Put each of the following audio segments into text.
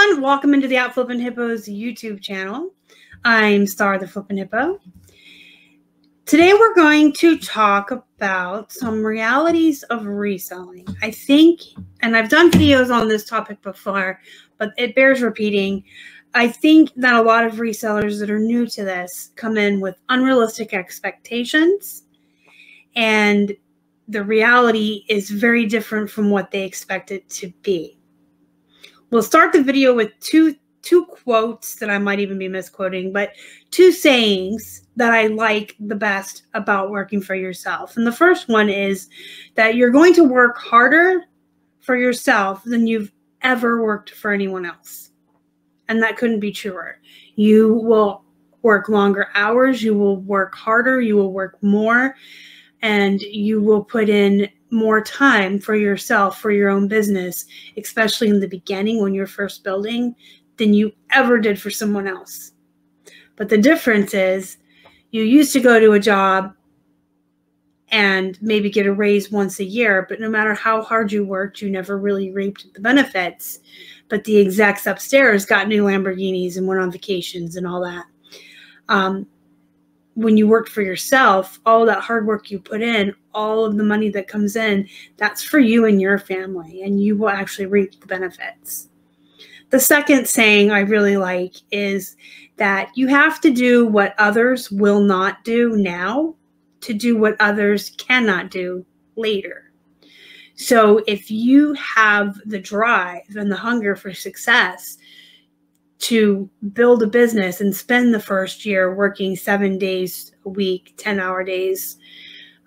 everyone, welcome into the Flippin Hippos YouTube channel. I'm Star the Flippin Hippo. Today we're going to talk about some realities of reselling. I think, and I've done videos on this topic before, but it bears repeating. I think that a lot of resellers that are new to this come in with unrealistic expectations, and the reality is very different from what they expect it to be. We'll start the video with two quotes that I might even be misquoting, but two sayings that I like the best about working for yourself. And the first one is that you're going to work harder for yourself than you've ever worked for anyone else. And that couldn't be truer. You will work longer hours, you will work harder, you will work more, and you will put in more time for yourself, for your own business, especially in the beginning when you're first building, than you ever did for someone else. But the difference is you used to go to a job and maybe get a raise once a year, but no matter how hard you worked, you never really reaped the benefits. But the execs upstairs got new Lamborghinis and went on vacations and all that. When you worked for yourself, all that hard work you put in, all of the money that comes in, that's for you and your family, and you will actually reap the benefits. The second saying I really like is that you have to do what others will not do now to do what others cannot do later. So if you have the drive and the hunger for success to build a business and spend the first year working 7 days a week, 10-hour days,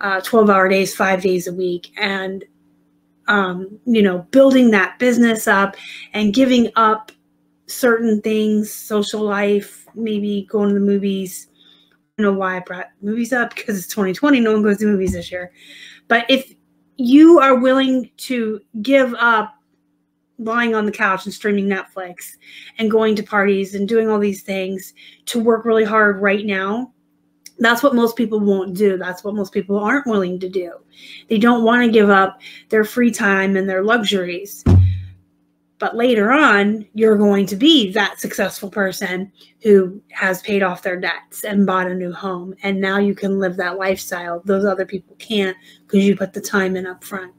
12-hour days, 5 days a week, and building that business up and giving up certain things, social life, maybe going to the movies. I don't know why I brought movies up, because it's 2020. No one goes to movies this year. But if you are willing to give up lying on the couch and streaming Netflix and going to parties and doing all these things to work really hard right now, that's what most people won't do. That's what most people aren't willing to do. They don't want to give up their free time and their luxuries. But later on, you're going to be that successful person who has paid off their debts and bought a new home. And now you can live that lifestyle. Those other people can't, because you put the time in up front.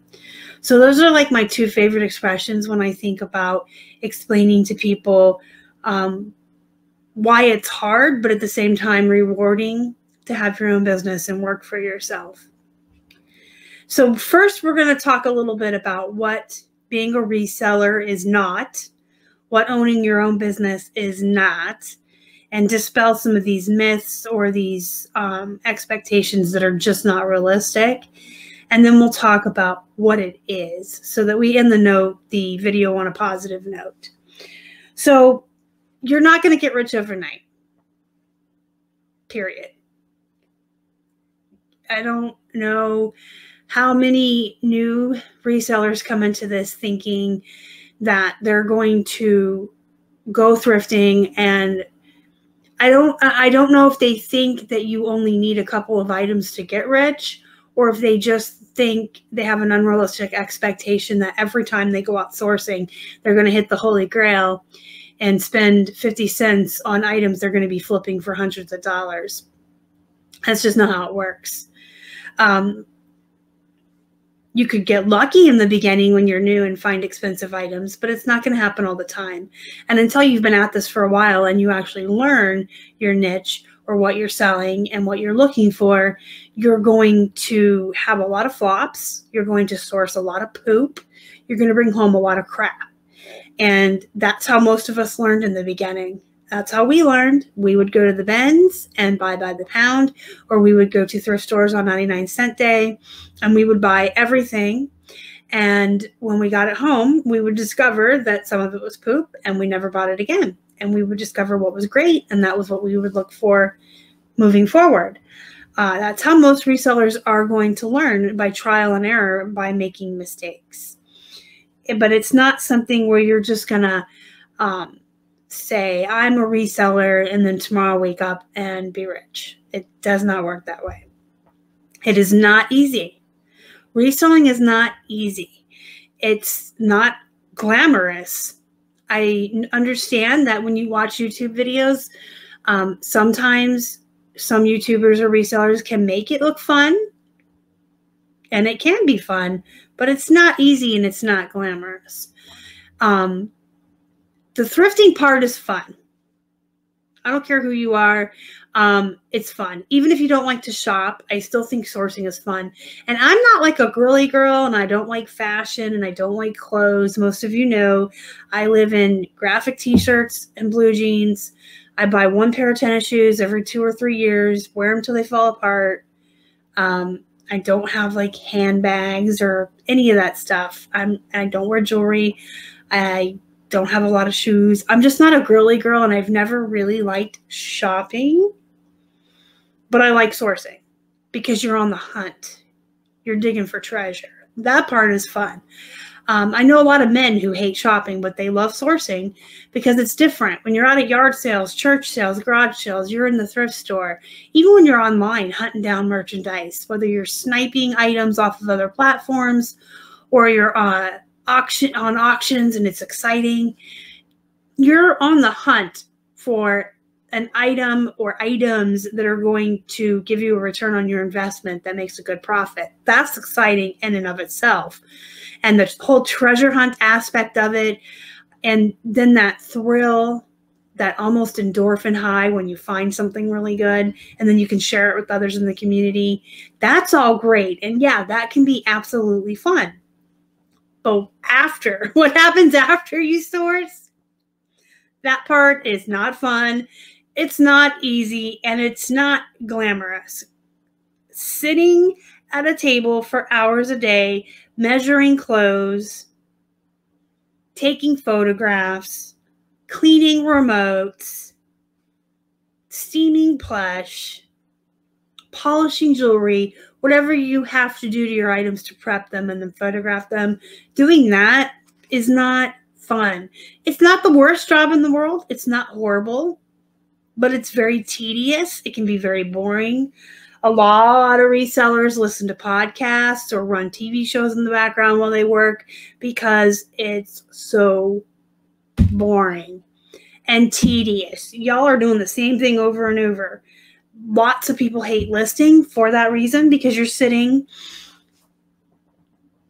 So those are like my two favorite expressions when I think about explaining to people why it's hard, but at the same time rewarding to have your own business and work for yourself. So first, we're going to talk a little bit about what being a reseller is not, what owning your own business is not, and dispel some of these myths or these expectations that are just not realistic. And then we'll talk about what it is so that we end the video on a positive note. So you're not going to get rich overnight, period. I don't know how many new resellers come into this thinking that they're going to go thrifting, and I don't know if they think that you only need a couple of items to get rich, or if they just think they have an unrealistic expectation that every time they go out sourcing, they're going to hit the holy grail and spend 50 cents on items they're going to be flipping for hundreds of dollars. That's just not how it works. You could get lucky in the beginning when you're new and find expensive items, but it's not going to happen all the time. And until you've been at this for a while and you actually learn your niche or what you're selling and what you're looking for, you're going to have a lot of flops. You're going to source a lot of poop. You're going to bring home a lot of crap. And that's how most of us learned in the beginning. That's how we learned. We would go to the bins and buy by the pound, or we would go to thrift stores on 99-cent day, and we would buy everything. And when we got it home, we would discover that some of it was poop, and we never bought it again. And we would discover what was great, and that was what we would look for moving forward. That's how most resellers are going to learn, by trial and error, by making mistakes. But it's not something where you're just going to say, I'm a reseller, and then tomorrow wake up and be rich. It does not work that way. It is not easy. Reselling is not easy. It's not glamorous. I understand that when you watch YouTube videos, sometimes some YouTubers or resellers can make it look fun, and it can be fun, but it's not easy and it's not glamorous. The thrifting part is fun. I don't care who you are. It's fun. Even if you don't like to shop, I still think sourcing is fun. And I'm not like a girly girl, and I don't like fashion, and I don't like clothes. Most of you know I live in graphic t-shirts and blue jeans. I buy one pair of tennis shoes every 2 or 3 years, wear them till they fall apart. I don't have like handbags or any of that stuff. I don't wear jewelry. I don't have a lot of shoes. I'm just not a girly girl, and I've never really liked shopping, but I like sourcing because you're on the hunt. You're digging for treasure. That part is fun. I know a lot of men who hate shopping, but they love sourcing because it's different. When you're out at yard sales, church sales, garage sales, you're in the thrift store. Even when you're online hunting down merchandise, whether you're sniping items off of other platforms or you're on auctions and it's exciting, you're on the hunt for an item or items that are going to give you a return on your investment that makes a good profit. That's exciting in and of itself. And the whole treasure hunt aspect of it, and then that thrill, that almost endorphin high when you find something really good and then you can share it with others in the community, that's all great. And yeah, that can be absolutely fun. But after, what happens after you source? That part is not fun. It's not easy, and it's not glamorous. Sitting at a table for hours a day, measuring clothes, taking photographs, cleaning remotes, steaming plush, polishing jewelry, whatever you have to do to your items to prep them and then photograph them, doing that is not fun. It's not the worst job in the world. It's not horrible, but it's very tedious. It can be very boring. A lot of resellers listen to podcasts or run TV shows in the background while they work because it's so boring and tedious. Y'all are doing the same thing over and over. Lots of people hate listing for that reason, because you're sitting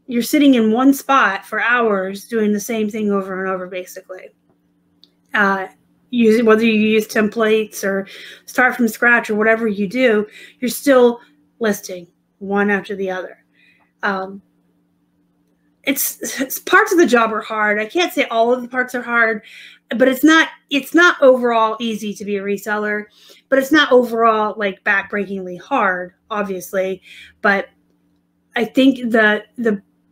in one spot for hours doing the same thing over and over, basically. Whether you use templates or start from scratch or whatever you do, you're still listing one after the other. It's parts of the job are hard. I can't say all of the parts are hard, but it's not overall easy to be a reseller, but it's not overall like backbreakingly hard, obviously. But I think the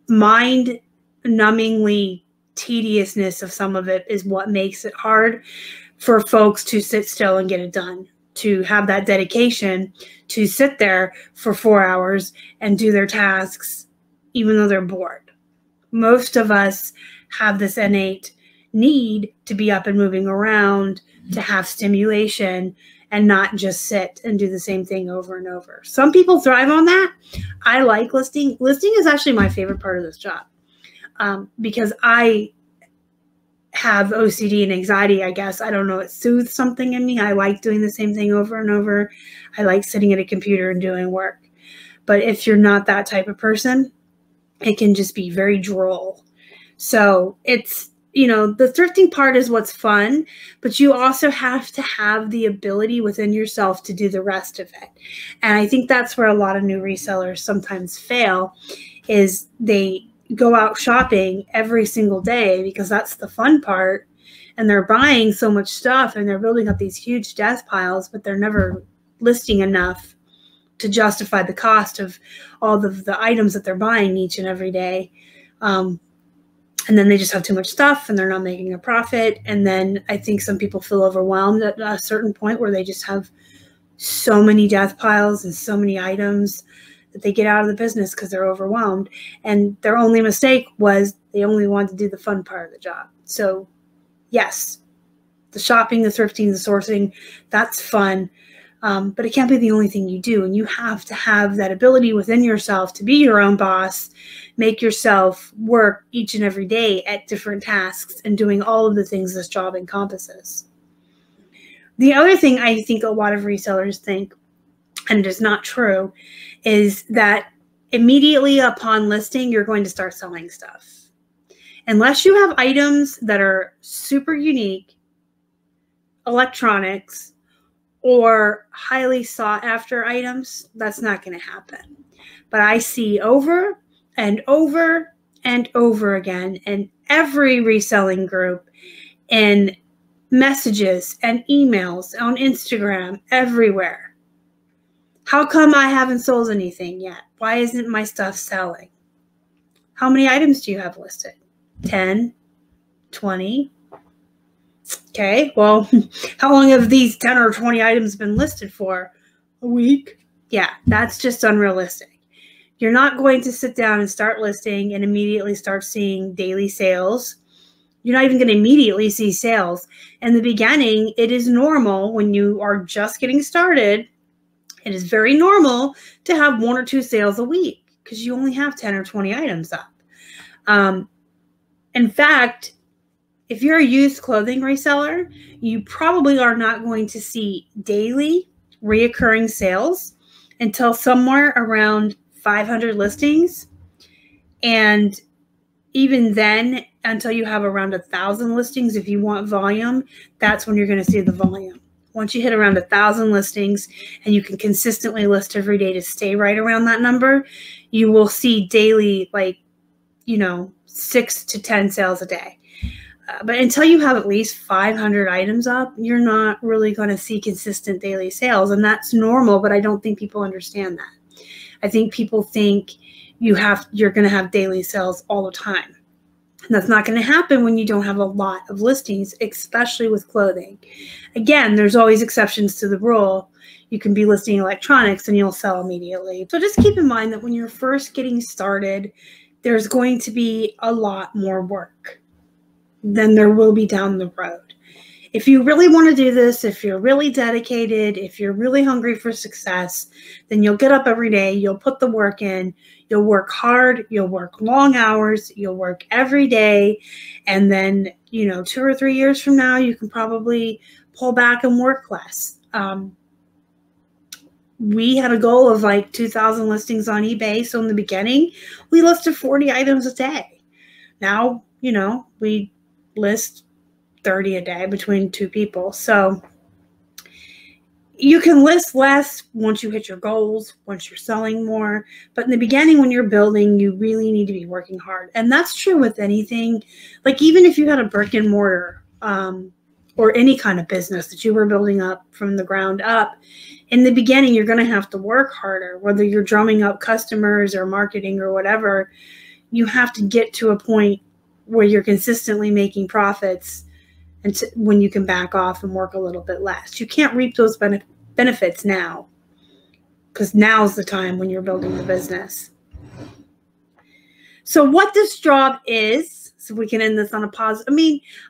mind-numbingly tediousness of some of it is what makes it hard for folks to sit still and get it done, to have that dedication to sit there for 4 hours and do their tasks, even though they're bored. Most of us have this innate need to be up and moving around, to have stimulation, and not just sit and do the same thing over and over. Some people thrive on that. I like listing. Listing is actually my favorite part of this job, because I have OCD and anxiety, I guess. I don't know. It soothes something in me. I like doing the same thing over and over. I like sitting at a computer and doing work. But if you're not that type of person, it can just be very droll. So it's, the thrifting part is what's fun, but you also have to have the ability within yourself to do the rest of it. And I think that's where a lot of new resellers sometimes fail, is they go out shopping every single day because that's the fun part, and they're buying so much stuff and they're building up these huge desk piles, but they're never listing enough to justify the cost of all of the items that they're buying each and every day. And then they just have too much stuff and they're not making a profit. And then I think some people feel overwhelmed at a certain point where they just have so many desk piles and so many items that they get out of the business because they're overwhelmed. And their only mistake was they only wanted to do the fun part of the job. So yes, the shopping, the thrifting, the sourcing, that's fun. But it can't be the only thing you do. And you have to have that ability within yourself to be your own boss, make yourself work each and every day at different tasks and doing all of the things this job encompasses. The other thing I think a lot of resellers think, and it is not true, is that immediately upon listing, you're going to start selling stuff. Unless you have items that are super unique, electronics, or highly sought after items, that's not going to happen. But I see over and over and over again in every reselling group, in messages and emails on Instagram, everywhere. How come I haven't sold anything yet? Why isn't my stuff selling? How many items do you have listed? 10? 20? Okay, well, how long have these 10 or 20 items been listed for? A week? Yeah, that's just unrealistic. You're not going to sit down and start listing and immediately start seeing daily sales. You're not even going to immediately see sales. In the beginning, it is normal when you are just getting started. It is very normal to have 1 or 2 sales a week because you only have 10 or 20 items up. In fact, if you're a used clothing reseller, you probably are not going to see daily reoccurring sales until somewhere around 500 listings. And even then, until you have around 1,000 listings, if you want volume, that's when you're going to see the volume. Once you hit around 1,000 listings and you can consistently list every day to stay right around that number, you will see daily, 6 to 10 sales a day. But until you have at least 500 items up, you're not really going to see consistent daily sales. And that's normal, but I don't think people understand that. I think people think you're going to have daily sales all the time. And that's not going to happen when you don't have a lot of listings, especially with clothing. Again, there's always exceptions to the rule. You can be listing electronics and you'll sell immediately. So just keep in mind that when you're first getting started, there's going to be a lot more work than there will be down the road. If you really want to do this, if you're really dedicated, if you're really hungry for success, then you'll get up every day, you'll put the work in, you'll work hard, you'll work long hours, you'll work every day, and then, 2 or 3 years from now, you can probably pull back and work less. We had a goal of 2,000 listings on eBay, so in the beginning, we listed 40 items a day. Now, we list 30 a day between 2 people. So you can list less once you hit your goals, once you're selling more. But in the beginning, when you're building, you really need to be working hard. And that's true with anything. Even if you had a brick and mortar or any kind of business that you were building up from the ground up, in the beginning, you're going to have to work harder, whether you're drumming up customers or marketing or whatever. You have to get to a point where you're consistently making profits and when you can back off and work a little bit less. You can't reap those benefits now because now's the time when you're building the business. So what this job is, so we can end this on a positive.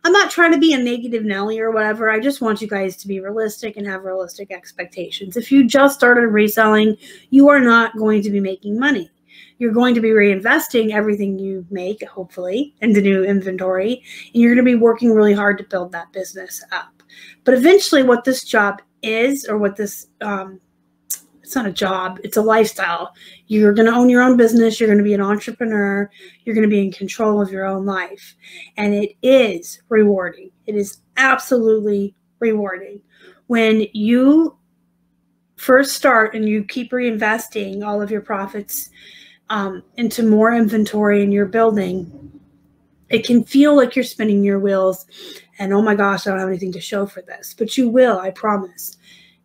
I'm not trying to be a negative Nelly or whatever. I just want you guys to be realistic and have realistic expectations. If you just started reselling, you are not going to be making money. You're going to be reinvesting everything you make, hopefully, into new inventory, and you're going to be working really hard to build that business up. But eventually what this job is, or what this, it's not a job, it's a lifestyle. You're going to own your own business. You're going to be an entrepreneur. You're going to be in control of your own life. And it is rewarding. It is absolutely rewarding. When you first start and you keep reinvesting all of your profits into more inventory in your building, it can feel like you're spinning your wheels and, oh my gosh, I don't have anything to show for this. But you will, I promise.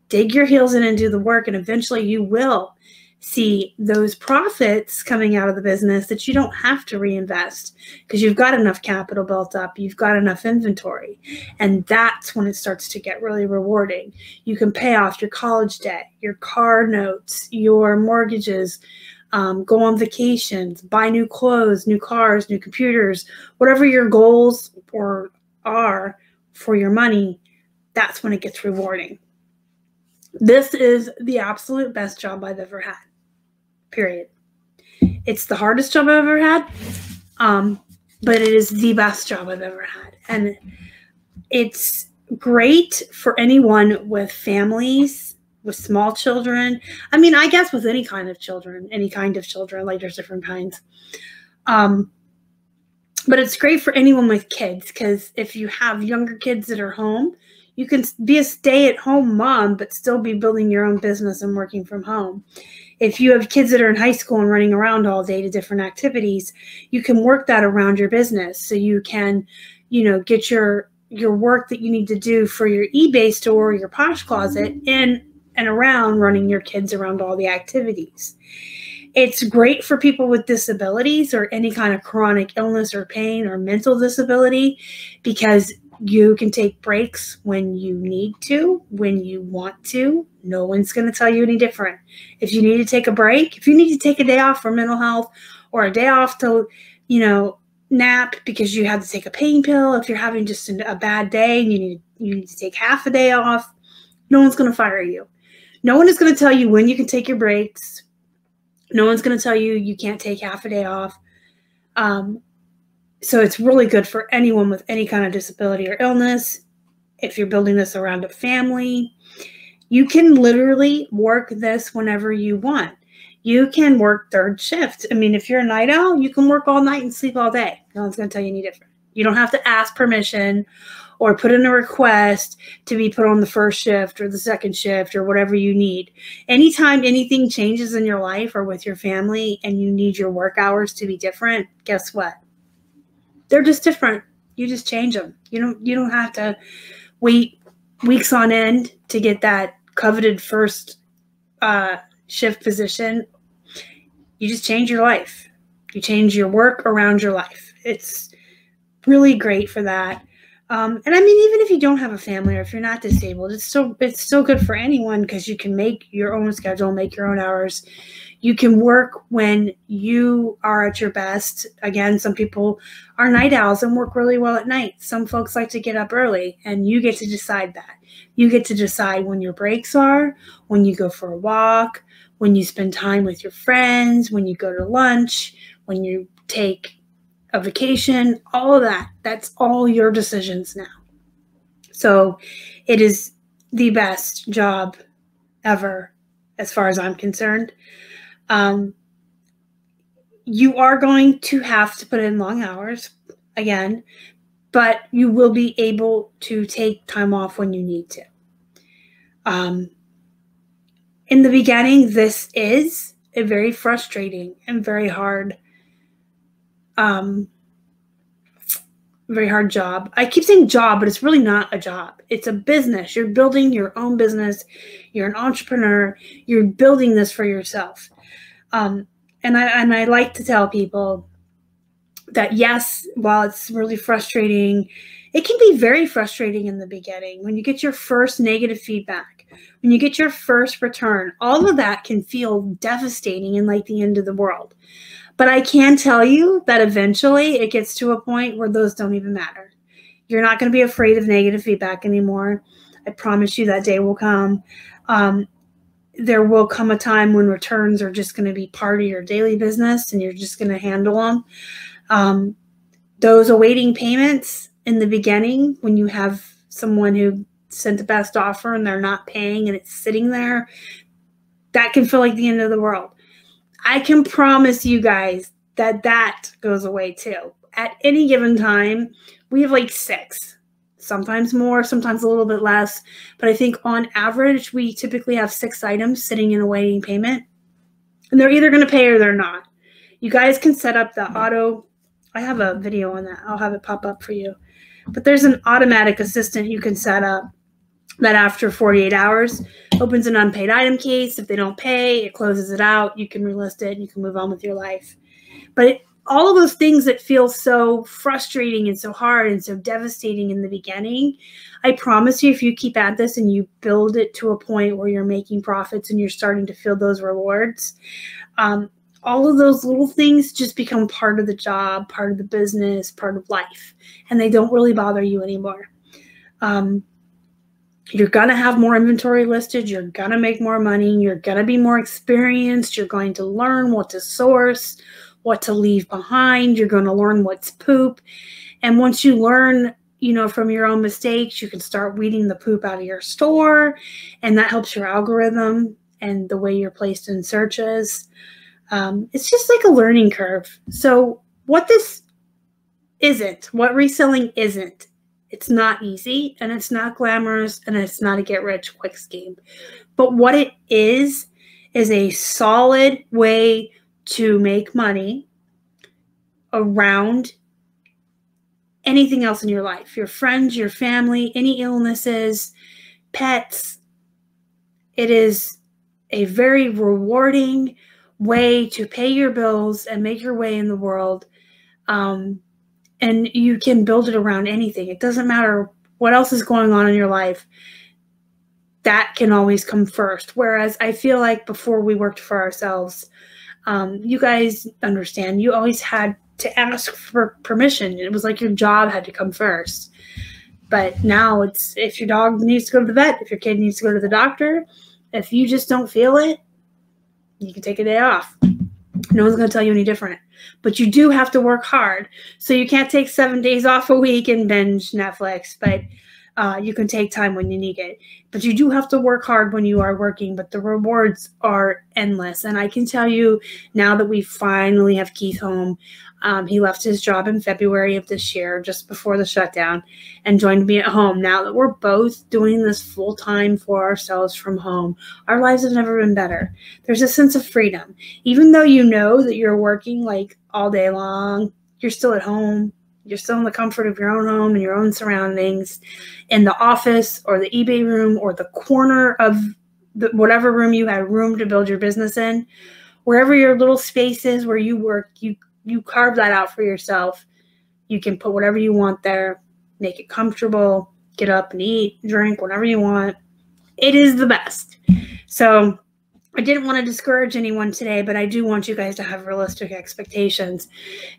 Dig your heels in and do the work, and eventually you will see those profits coming out of the business that you don't have to reinvest because you've got enough capital built up, you've got enough inventory, and that's when it starts to get really rewarding. You can pay off your college debt, your car notes, your mortgages, go on vacations, buy new clothes, new cars, new computers, whatever your goals are for your money. That's when it gets rewarding. This is the absolute best job I've ever had, period. It's the hardest job I've ever had, but it is the best job I've ever had. And it's great for anyone with families, with small children. I mean, I guess with any kind of children, like there's different kinds. But it's great for anyone with kids, because if you have younger kids that are home, you can be a stay-at-home mom, but still be building your own business and working from home. If you have kids that are in high school and running around all day to different activities, you can work that around your business. So you can, get your work that you need to do for your eBay store, or your Posh Closet, in and around running your kids around all the activities. It's great for people with disabilities or any kind of chronic illness or pain or mental disability, because you can take breaks when you need to, when you want to. No one's going to tell you any different. If you need to take a break, if you need to take a day off for mental health, or a day off to, nap because you had to take a pain pill, if you're having just a bad day and you need to take half a day off, no one's going to fire you. No one is going to tell you when you can take your breaks. No one's going to tell you you can't take half a day off. So it's really good for anyone with any kind of disability or illness. If you're building this around a family, you can literally work this whenever you want. You can work third shift. I mean, if you're a night owl, you can work all night and sleep all day. No one's going to tell you any different. You don't have to ask permission or put in a request to be put on the first shift or the second shift or whatever you need. Anytime anything changes in your life or with your family and you need your work hours to be different, guess what? They're just different. You just change them. You don't have to wait weeks on end to get that coveted first shift position. You just change your life. You change your work around your life. It's really great for that. And I mean, even if you don't have a family or if you're not disabled, it's still good for anyone, because you can make your own schedule, make your own hours. You can work when you are at your best. Again, some people are night owls and work really well at night. Some folks like to get up early, and you get to decide that. You get to decide when your breaks are, when you go for a walk, when you spend time with your friends, when you go to lunch, when you take a vacation, all of that. That's all your decisions now. So it is the best job ever, as far as I'm concerned. You are going to have to put in long hours again, but you will be able to take time off when you need to. In the beginning, this is a very frustrating and very hard job. I keep saying job, but it's really not a job. It's a business. You're building your own business. You're an entrepreneur. You're building this for yourself. And I like to tell people that, yes, while it's really frustrating, it can be very frustrating in the beginning. When you get your first negative feedback, when you get your first return, all of that can feel devastating and like the end of the world. But I can tell you that eventually it gets to a point where those don't even matter. You're not going to be afraid of negative feedback anymore. I promise you that day will come. There will come a time when returns are just going to be part of your daily business and you're just going to handle them. Those awaiting payments in the beginning, when you have someone who sent the best offer and they're not paying and it's sitting there, that can feel like the end of the world. I can promise you guys that that goes away too. At any given time, we have like 6, sometimes more, sometimes a little bit less. But I think on average, we typically have 6 items sitting in awaiting payment. And they're either going to pay or they're not. You guys can set up the auto. I have a video on that. I'll have it pop up for you. But there's an automatic assistant you can set up that after 48 hours opens an unpaid item case. If they don't pay, it closes it out. You can relist it and you can move on with your life. But all of those things that feel so frustrating and so hard and so devastating in the beginning, I promise you, if you keep at this and you build it to a point where you're making profits and you're starting to feel those rewards, all of those little things just become part of the job, part of the business, part of life, and they don't really bother you anymore. You're going to have more inventory listed. You're going to make more money. You're going to be more experienced. You're going to learn what to source, what to leave behind. You're going to learn what's poop. And once you learn, from your own mistakes, you can start weeding the poop out of your store. And that helps your algorithm and the way you're placed in searches. It's just like a learning curve. So what reselling isn't, it's not easy, and it's not glamorous, and it's not a get-rich-quick scheme. But what it is a solid way to make money around anything else in your life. Your friends, your family, any illnesses, pets. It is a very rewarding way to pay your bills and make your way in the world. And you can build it around anything. It doesn't matter what else is going on in your life. That can always come first. Whereas I feel like before we worked for ourselves, you guys understand, you always had to ask for permission. It was like your job had to come first. But now it's, if your dog needs to go to the vet, if your kid needs to go to the doctor, if you just don't feel it, you can take a day off. No one's going to tell you any different. But you do have to work hard. So you can't take 7 days off a week and binge Netflix, but you can take time when you need it. But you do have to work hard when you are working, but the rewards are endless. And I can tell you now that we finally have Keith home, he left his job in February of this year, just before the shutdown, and joined me at home. Now that we're both doing this full-time for ourselves from home, our lives have never been better. There's a sense of freedom. Even though you know that you're working like all day long, you're still at home. You're still in the comfort of your own home and your own surroundings, in the office or the eBay room or the corner of whatever room you had room to build your business in. Wherever your little space is where you work, you carve that out for yourself. You can put whatever you want there, make it comfortable, get up and eat, drink, whatever you want. It is the best. So I didn't want to discourage anyone today, but I do want you guys to have realistic expectations.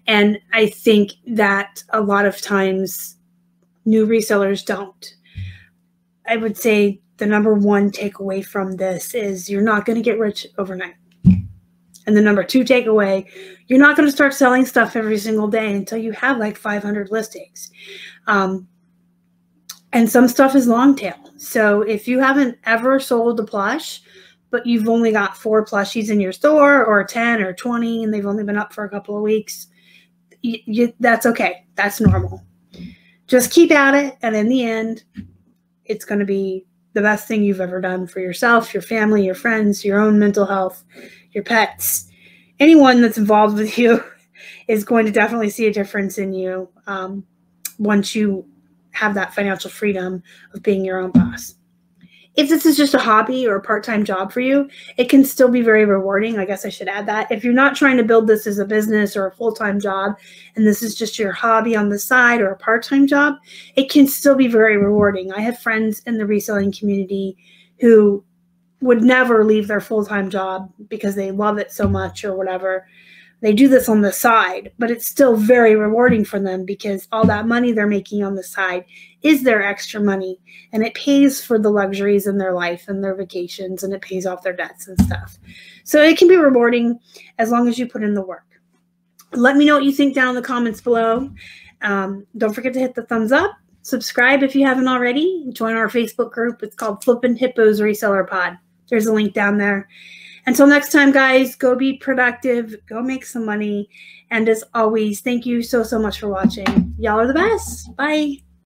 And I think that a lot of times new resellers don't. I would say the number one takeaway from this is you're not going to get rich overnight. And the number two takeaway, you're not going to start selling stuff every single day until you have like 500 listings. And some stuff is long tail. So if you haven't ever sold a plush, but you've only got 4 plushies in your store, or 10 or 20, and they've only been up for a couple of weeks, that's okay. That's normal. Just keep at it. And in the end, it's going to be the best thing you've ever done for yourself, your family, your friends, your own mental health, your pets. Anyone that's involved with you is going to definitely see a difference in you once you have that financial freedom of being your own boss. If this is just a hobby or a part-time job for you, it can still be very rewarding. I guess I should add that. If you're not trying to build this as a business or a full-time job, and this is just your hobby on the side or a part-time job, it can still be very rewarding. I have friends in the reselling community who would never leave their full-time job because they love it so much or whatever. They do this on the side, but it's still very rewarding for them because all that money they're making on the side is their extra money, and it pays for the luxuries in their life and their vacations, and it pays off their debts and stuff. So it can be rewarding as long as you put in the work. Let me know what you think down in the comments below. Don't forget to hit the thumbs up. Subscribe if you haven't already. Join our Facebook group. It's called Flippin' Hippos Reseller Pod. There's a link down there. Until next time, guys, go be productive. Go make some money. And as always, thank you so much for watching. Y'all are the best. Bye.